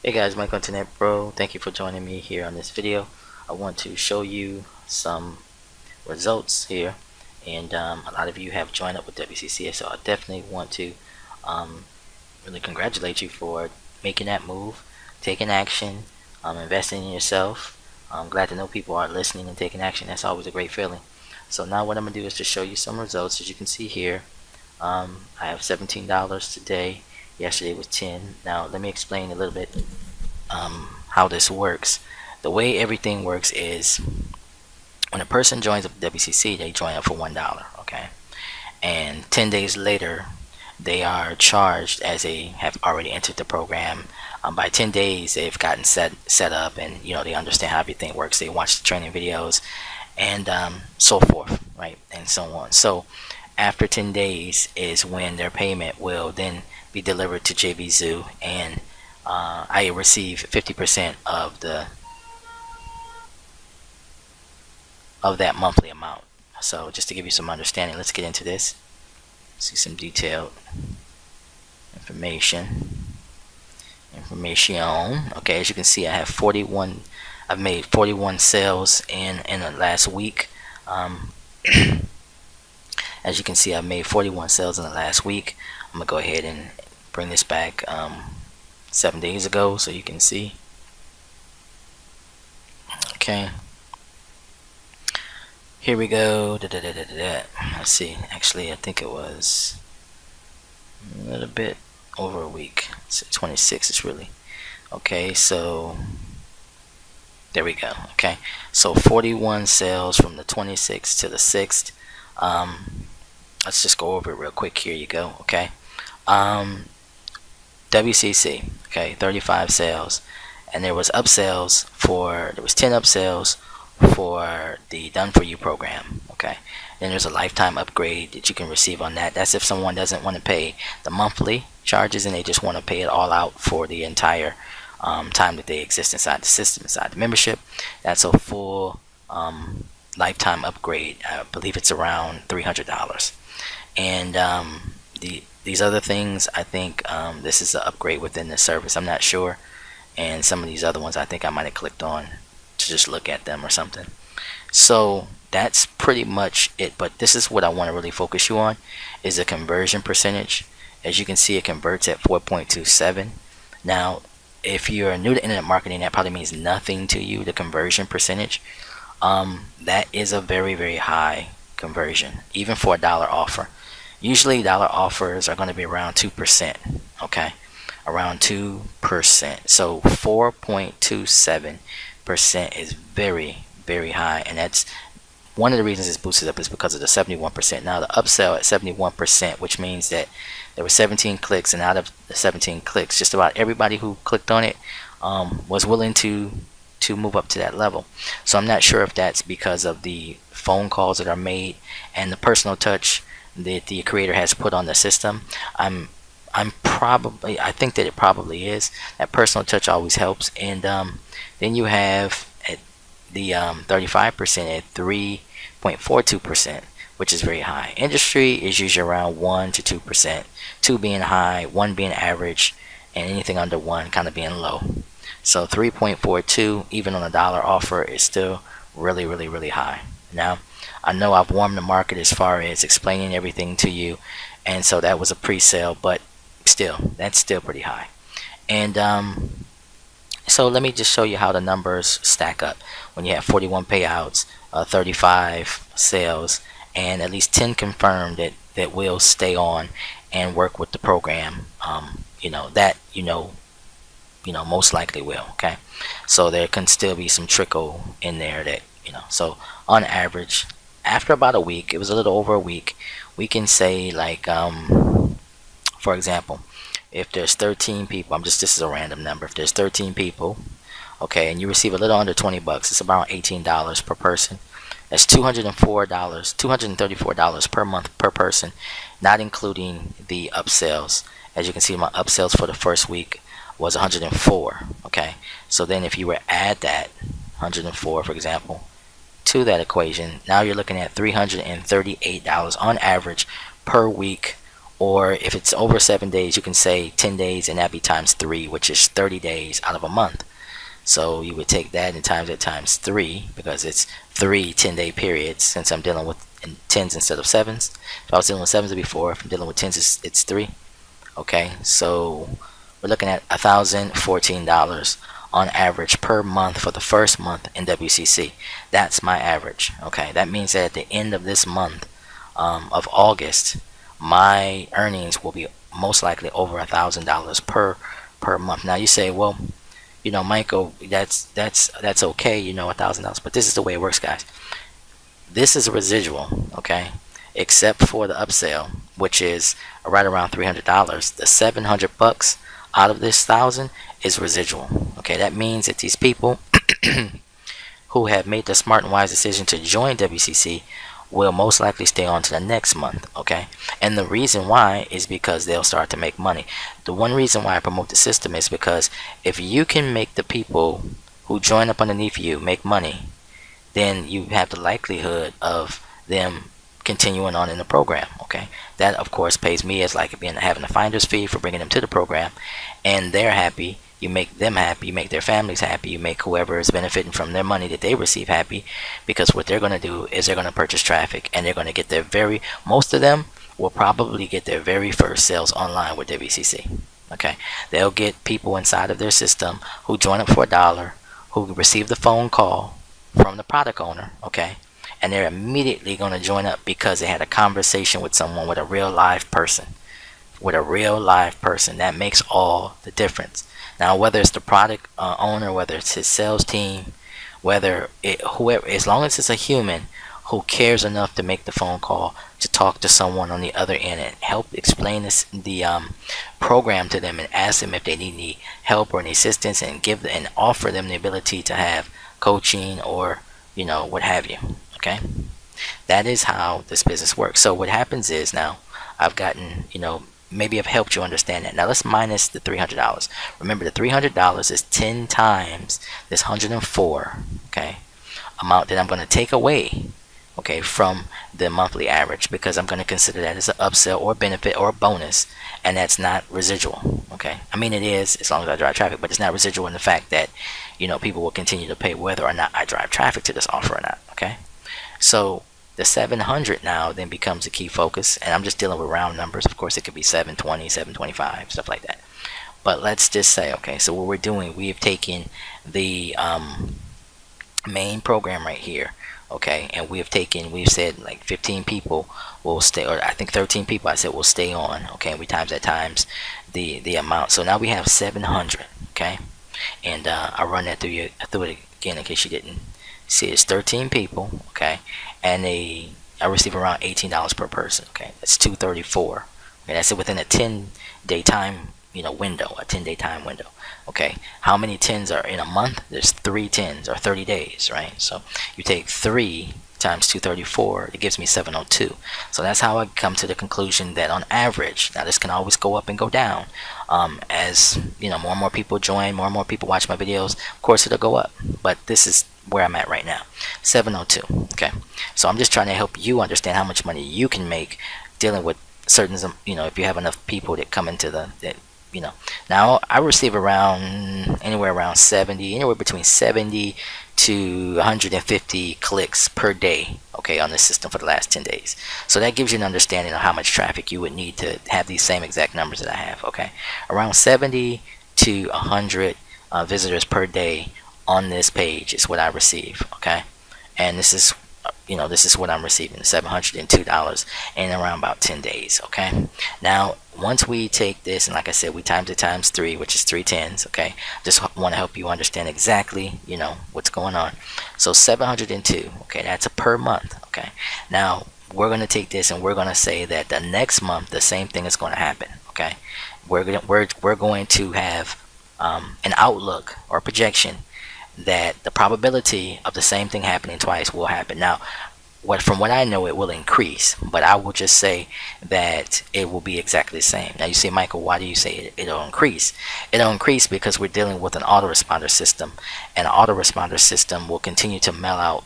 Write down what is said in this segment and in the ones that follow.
Hey guys, Mike Internet Bro. Thank you for joining me here on this video. I want to show you some results here, and a lot of you have joined up with WCC, so I definitely want to really congratulate you for making that move, taking action, investing in yourself. I'm glad to know people are listening and taking action. That's always a great feeling. So now what I'm going to do is to show you some results. As you can see here, I have $17 today. Yesterday was 10. Now let me explain a little bit how this works. The way everything works is when a person joins up WCC, they join up for $1, okay? And 10 days later, they are charged as they have already entered the program. By 10 days, they've gotten set up, and they understand how everything works. They watch the training videos and so forth, right? And so on. So after 10 days is when their payment will then be delivered to JVZOO, and I receive 50% of that monthly amount. So just to give you some understanding, let's get into this. See some detailed information. Okay, as you can see, I have 41. I've made 41 sales in the last week. As you can see, I've made 41 sales in the last week. I'm gonna go ahead and bring this back 7 days ago so you can see. Okay, here we go. Let's see, actually I think it was a little bit over a week. It's 26. It's really okay. So there we go. Okay, so 41 sales from the 26th to the 6th. Let's just go over it real quick. Here you go. Okay, WCC, okay, 35 sales, and there was upsells for, there was 10 upsells for the Done For You program, okay. Then there's a lifetime upgrade that you can receive on that. That's if someone doesn't want to pay the monthly charges and they just want to pay it all out for the entire time that they exist inside the system, inside the membership. That's a full lifetime upgrade. I believe it's around $300. And these other things, I think this is an upgrade within the service. I'm not sure. And some of these other ones, I think I might have clicked on to just look at them or something. So that's pretty much it. But this is what I want to really focus you on, is the conversion percentage. As you can see, it converts at 4.27. Now, if you're new to internet marketing, that probably means nothing to you, the conversion percentage. That is a very, very high conversion, even for a dollar offer. Usually dollar offers are going to be around 2%, okay, around 2%. So 4.27% is very, very high, and that's one of the reasons it's boosted up is because of the 71%. Now the upsell at 71%, which means that there were 17 clicks, and out of the 17 clicks, just about everybody who clicked on it was willing to move up to that level. So I'm not sure if that's because of the phone calls that are made and the personal touch that the creator has put on the system. I think that it probably is. That personal touch always helps. And then you have at the 35% at 3.42%, which is very high. Industry is usually around 1 to 2%, 2 being high, 1 being average, and anything under 1 kind of being low. So 3.42 even on a dollar offer is still really, really, really high. Now I know I've warmed the market as far as explaining everything to you, and so that was a pre-sale, but still, that's still pretty high. And so let me just show you how the numbers stack up when you have 41 payouts, 35 sales, and at least 10 confirmed that will stay on and work with the program. Most likely will. Okay, so there can still be some trickle in there that so on average, after about a week, it was a little over a week, we can say, like, for example, if there's 13 people, this is a random number, if there's 13 people, okay, and you receive a little under 20 bucks, it's about $18 per person. That's $234 per month per person, not including the upsells. As you can see, my upsells for the first week was 104. Okay, so then if you were to add that 104, for example, to that equation, now you're looking at $338 on average per week Or if it's over 7 days, you can say 10 days, and that'd be times 3, which is 30 days out of a month. So you would take that and times it times 3, because it's 3 10-day periods, since I'm dealing with tens instead of sevens. If I was dealing with sevens before, if I'm dealing with tens, it's 3. Okay, so we're looking at $1,014 on average per month for the first month in WCC. That's my average. Okay, that means that at the end of this month of August, my earnings will be most likely over $1,000 per month. Now you say, well, you know, Michael, that's okay, you know, $1,000, but this is the way it works, guys. This is a residual, okay, except for the upsell, which is right around $300. The 700 bucks out of this 1,000 is residual. Okay, that means that these people who have made the smart and wise decision to join WCC will most likely stay on to the next month. Okay, and the reason why is because they'll start to make money. The one reason why I promote the system is because if you can make the people who join up underneath you make money, then you have the likelihood of them continuing on in the program. Okay, that of course pays me as like having a finder's fee for bringing them to the program, and they're happy. You make them happy, you make their families happy, you make whoever is benefiting from their money that they receive happy, because what they're going to do is they're going to purchase traffic, and they're going to get most of them will probably get their very first sales online with WCC. Okay, they'll get people inside of their system who join up for $1, who receive the phone call from the product owner. Okay, and they're immediately going to join up because they had a conversation with someone, with a real live person. That makes all the difference. Now, whether it's the product owner, whether it's his sales team, whoever, as long as it's a human who cares enough to make the phone call, to talk to someone on the other end and help explain the program to them, and ask them if they need any help or any assistance, and offer them the ability to have coaching, or what have you. Okay, that is how this business works. So what happens is, now I've gotten, maybe I've helped you understand that. Now let's minus the $300. Remember, the $300 is 10 times this 104, okay, amount that I'm going to take away, okay, from the monthly average, because I'm going to consider that as an upsell or benefit or a bonus, and that's not residual. Okay, I mean, it is, as long as I drive traffic, but it's not residual in the fact that people will continue to pay whether or not I drive traffic to this offer or not. Okay, so the 700 now then becomes a key focus, and I'm just dealing with round numbers. Of course, it could be 720, 725, stuff like that. But let's just say, okay, so what we're doing, we have taken the main program right here, okay, and we've said like 15 people will stay, or I think 13 people I said will stay on, okay, and we times that times the amount. So now we have 700, okay, and I'll run that through it again in case you didn't see. It's 13 people, okay, and I receive around $18 per person. Okay, that's $234. Okay, that's it within a 10-day time window, a 10-day time window. Okay, how many 10s are in a month? There's 3 10s, or 30 days, right? So you take 3 times 234, it gives me 702. So that's how I come to the conclusion that on average, now this can always go up and go down, as more and more people join, more and more people watch my videos, of course it'll go up, but this is where I'm at right now, 702. Okay, so I'm just trying to help you understand how much money you can make dealing with certain, if you have enough people that come into now I receive anywhere between 70 to 150 clicks per day, okay, on the system for the last 10 days. So that gives you an understanding of how much traffic you would need to have these same exact numbers that I have. Okay, around 70 to 100 visitors per day on this page is what I receive. Okay, and this is what I'm receiving, $702 in around about 10 days. Okay, now once we take this, and like I said, we times it times 3, which is 3 10s. Okay, just want to help you understand exactly what's going on. So 702, okay, that's a per month. Okay, now we're going to take this and we're going to say that the next month the same thing is going to happen. Okay, we're going to have an outlook or projection that the probability of the same thing happening twice will happen. Now, from what I know, it will increase, but I will just say that it will be exactly the same. Now you say, Michael, why do you say it'll increase? It'll increase because we're dealing with an autoresponder system, and an autoresponder system will continue to mail out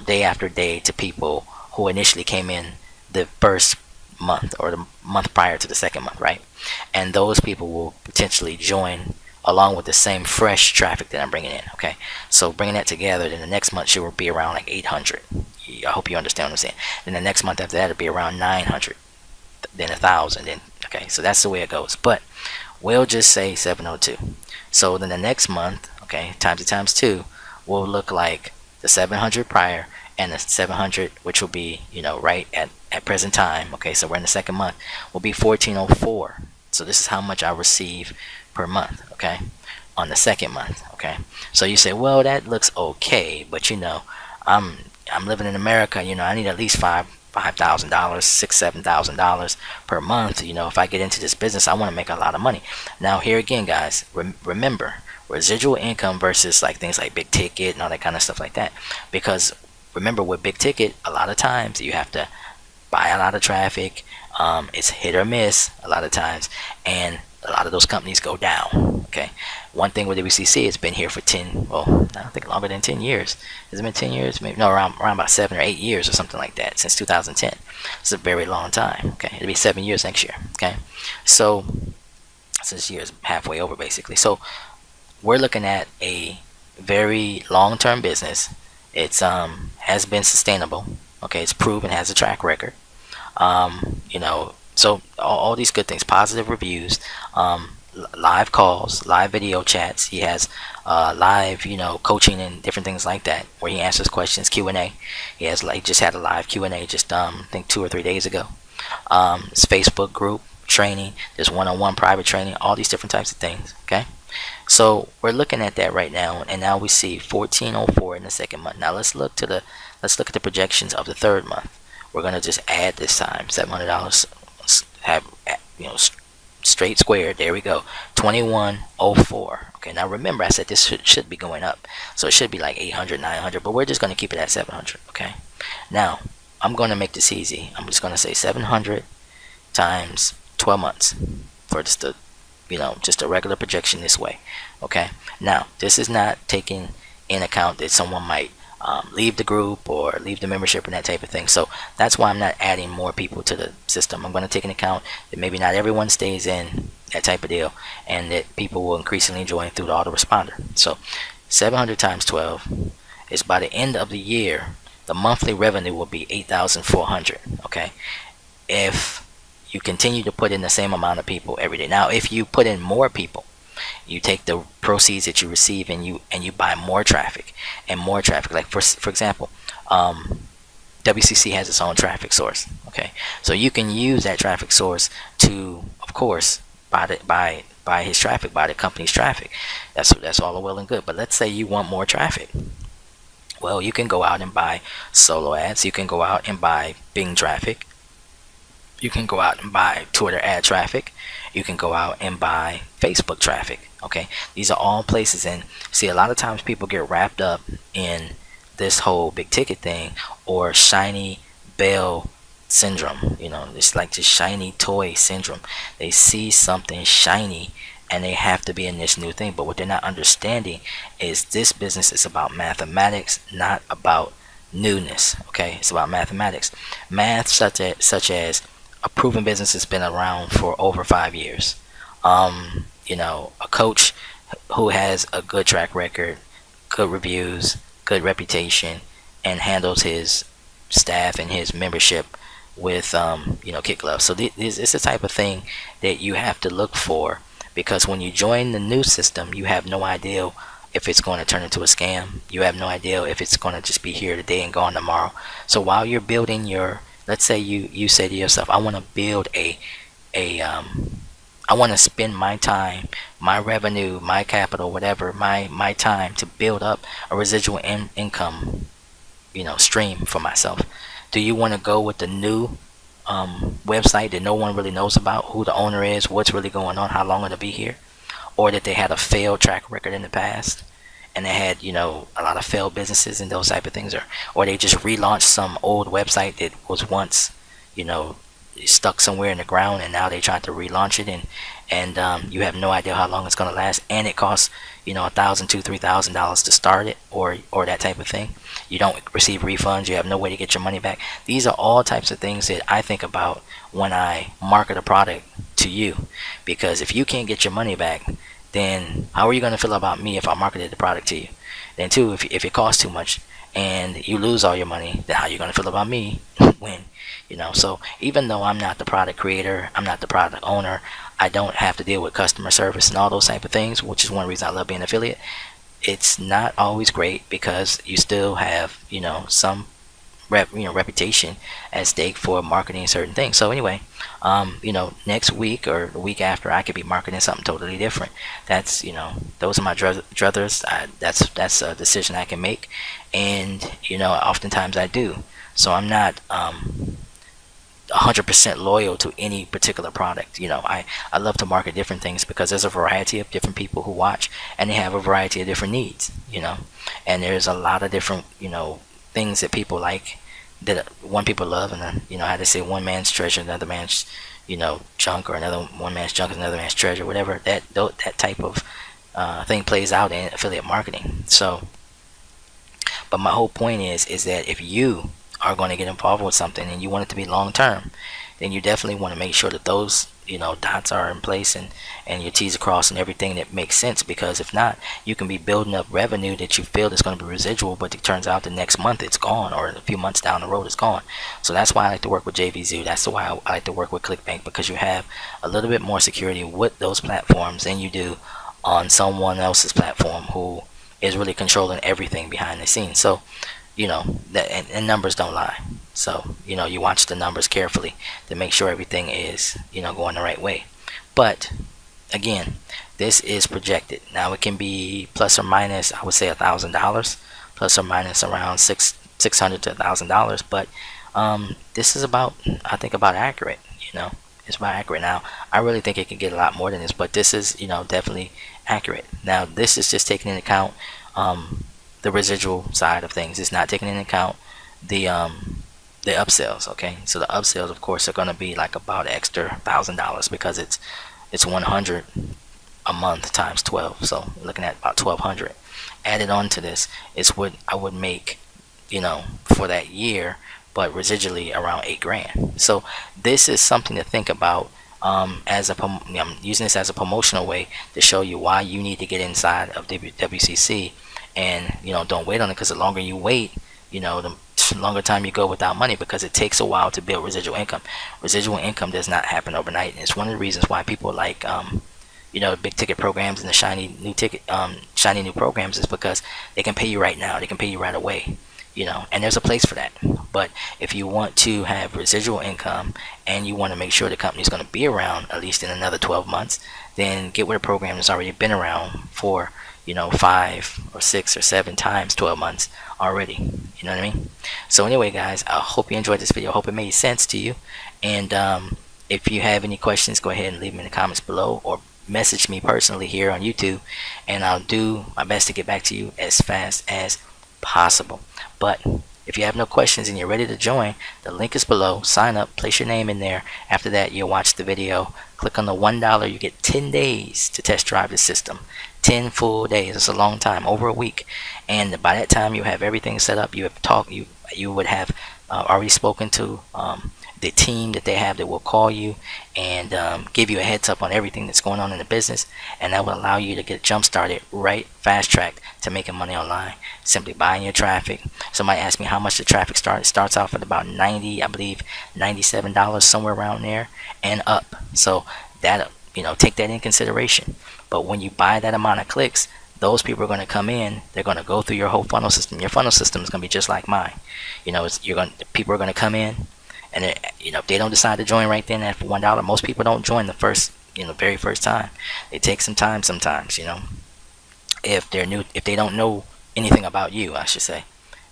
day after day to people who initially came in the first month or the month prior to the second month, right? And those people will potentially join along with the same fresh traffic that I'm bringing in. Okay, so bringing that together, then the next month she will be around like 800. I hope you understand what I'm saying. Then the next month after that it'll be around 900, then 1,000. Then okay, so that's the way it goes. But we'll just say 702. So then the next month, okay, times it times 2 will look like the 700 prior and the 700, which will be, right at present time. Okay, so we're in the second month, will be 1404. So this is how much I receive per month, okay, on the second month. Okay, so you say, well, that looks okay, but I'm living in America. I need at least $5,000, $7,000 per month. If I get into this business, I want to make a lot of money. Now here again, guys, remember residual income versus like things like big ticket and all that kind of stuff like that. Because remember, with big ticket, a lot of times you have to buy a lot of traffic. It's hit or miss a lot of times, and a lot of those companies go down. Okay, one thing with WCC, it's been here for 10, well, I don't think longer than 10 years. Has it been 10 years? Maybe no, around about 7 or 8 years or something like that, since 2010. It's a very long time. Okay, it'll be 7 years next year. Okay, so this year is halfway over basically. So we're looking at a very long-term business. It's has been sustainable. Okay, it's proven, has a track record. So all these good things, positive reviews, live calls, live video chats. He has live, coaching and different things like that, where he answers questions, Q&A. He has just had a live Q&A just I think 2 or 3 days ago. His Facebook group training, there's one-on-one private training, all these different types of things. Okay, so we're looking at that right now, and now we see 1404 in the second month. Now let's look at the projections of the third month. We're gonna just add this time $700. Have straight squared. There we go. 2104. Okay, now remember I said this should be going up, so it should be like 800, 900, but we're just gonna keep it at 700. Okay, now I'm gonna make this easy. I'm just gonna say 700 times 12 months for just a regular projection this way. Okay, now this is not taking in account that someone might leave the group or leave the membership and that type of thing. So that's why I'm not adding more people to the system. I'm going to take into account that maybe not everyone stays in, that type of deal, and that people will increasingly join through the autoresponder. So 700 times 12 is, by the end of the year, the monthly revenue will be 8,400. Okay, if you continue to put in the same amount of people every day. Now if you put in more people, you take the proceeds that you receive and you buy more traffic and more traffic. Like for example, WCC has its own traffic source. Okay, so you can use that traffic source to, of course, buy his traffic, buy the company's traffic. That's all well and good. But let's say you want more traffic. Well, you can go out and buy solo ads. You can go out and buy Bing traffic. You can go out and buy Twitter ad traffic. You can go out and buy Facebook traffic. Okay, these are all places. And see, a lot of times people get wrapped up in this whole big ticket thing or shiny bell syndrome. It's like this shiny toy syndrome. They see something shiny and they have to be in this new thing. But what they're not understanding is this business is about mathematics, not about newness. Okay, it's about mathematics. Math such as a proven business has been around for over 5 years. A coach who has a good track record, good reviews, good reputation, and handles his staff and his membership with kid gloves. So this is the type of thing that you have to look for, because when you join the new system, you have no idea if it's going to turn into a scam. You have no idea if it's going to just be here today and gone tomorrow. So while you're building let's say you say to yourself, I want to build I want to spend my time, my revenue, my capital, whatever, my time to build up a residual income, stream for myself. Do you want to go with the new website that no one really knows about, who the owner is, what's really going on, how long it'll be here, or that they had a failed track record in the past? And they had, a lot of failed businesses and those type of things, or they just relaunched some old website that was once, stuck somewhere in the ground, and now they tried to relaunch it and you have no idea how long it's going to last, and it costs $1,000, $2,000, $3,000 to start it, or that type of thing. You don't receive refunds. You have no way to get your money back. These are all types of things that I think about when I market a product to you, because if you can't get your money back, then how are you going to feel about me if I marketed the product to you? Then two, if it costs too much and you lose all your money, then how are you going to feel about me when so even though I'm not the product creator, I'm not the product owner, I don't have to deal with customer service and all those type of things, which is one reason I love being an affiliate. It's not always great because you still have some reputation at stake for marketing certain things. So anyway, next week or the week after, I could be marketing something totally different. That's those are my druthers. That's a decision I can make, and oftentimes I do. So I'm not 100% loyal to any particular product. I love to market different things because there's a variety of different people who watch, and they have a variety of different needs. And there's a lot of different things that people like, that one people love, and then how they say one man's treasure, another man's junk, or one man's junk is another man's treasure, whatever that type of thing plays out in affiliate marketing. So, but my whole point is that if you are going to get involved with something and you want it to be long term, then you definitely want to make sure that those dots are in place, and your T's are crossed, and everything that makes sense. Because if not, you can be building up revenue that you feel is going to be residual, but it turns out the next month it's gone, or a few months down the road it's gone. So that's why I like to work with JVZOO. That's why I like to work with ClickBank, because you have a little bit more security with those platforms than you do on someone else's platform who is really controlling everything behind the scenes. So that, and numbers don't lie. So you watch the numbers carefully to make sure everything is going the right way. But again, this is projected. Now it can be plus or minus, I would say $1,000, plus or minus around $600 to $1,000. But this is I think about accurate. It's about accurate. Now I really think it can get a lot more than this, but this is definitely accurate. Now this is just taking into account the residual side of things. It's not taking into account the upsells. Okay, so the upsells, of course, are going to be like about extra $1,000, because it's 100 a month times 12, so we're looking at about 1,200 added on to this. Is what I would make for that year, but residually around $8,000. So this is something to think about. I'm using this as a promotional way to show you why you need to get inside of WCC. And don't wait on it, because the longer you wait, the longer time you go without money, because it takes a while to build residual income. Residual income does not happen overnight, and it's one of the reasons why people like the big ticket programs and the shiny new programs, is because they can pay you right now, they can pay you right away, and there's a place for that. But if you want to have residual income and you want to make sure the company's going to be around at least in another 12 months, then get with a program that's already been around for 5 or 6 or 7 times 12 months already. You know what I mean? So anyway, guys, I hope you enjoyed this video. I hope it made sense to you. And if you have any questions, go ahead and leave them in the comments below, or message me personally here on YouTube, and I'll do my best to get back to you as fast as possible. But if you have no questions and you're ready to join, the link is below. Sign up, place your name in there. After that, you'll watch the video. Click on the $1. You get 10 days to test drive the system. 10 full days. It's a long time, over a week. And by that time, you have everything set up. You have talked. You would have already spoken to the team that they have that will call you and give you a heads up on everything that's going on in the business, and that will allow you to get jump started right fast tracked to making money online, simply buying your traffic. Somebody asked me how much the traffic starts off at about $90, I believe $97, somewhere around there and up. So that take that in consideration. But when you buy that amount of clicks, those people are going to come in. They're going to go through your whole funnel system. Your funnel system is going to be just like mine. People are going to come in, and if they don't decide to join right then at $1, most people don't join the very first time. It takes some time sometimes, if they're new, if they don't know anything about you, I should say.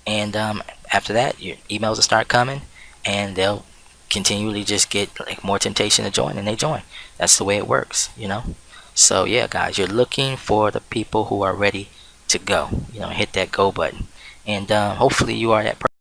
And after that, your emails will start coming, and they'll continually just get more temptation to join, and they join. That's the way it works, So yeah, guys, you're looking for the people who are ready to go. Hit that go button, and hopefully you are that person.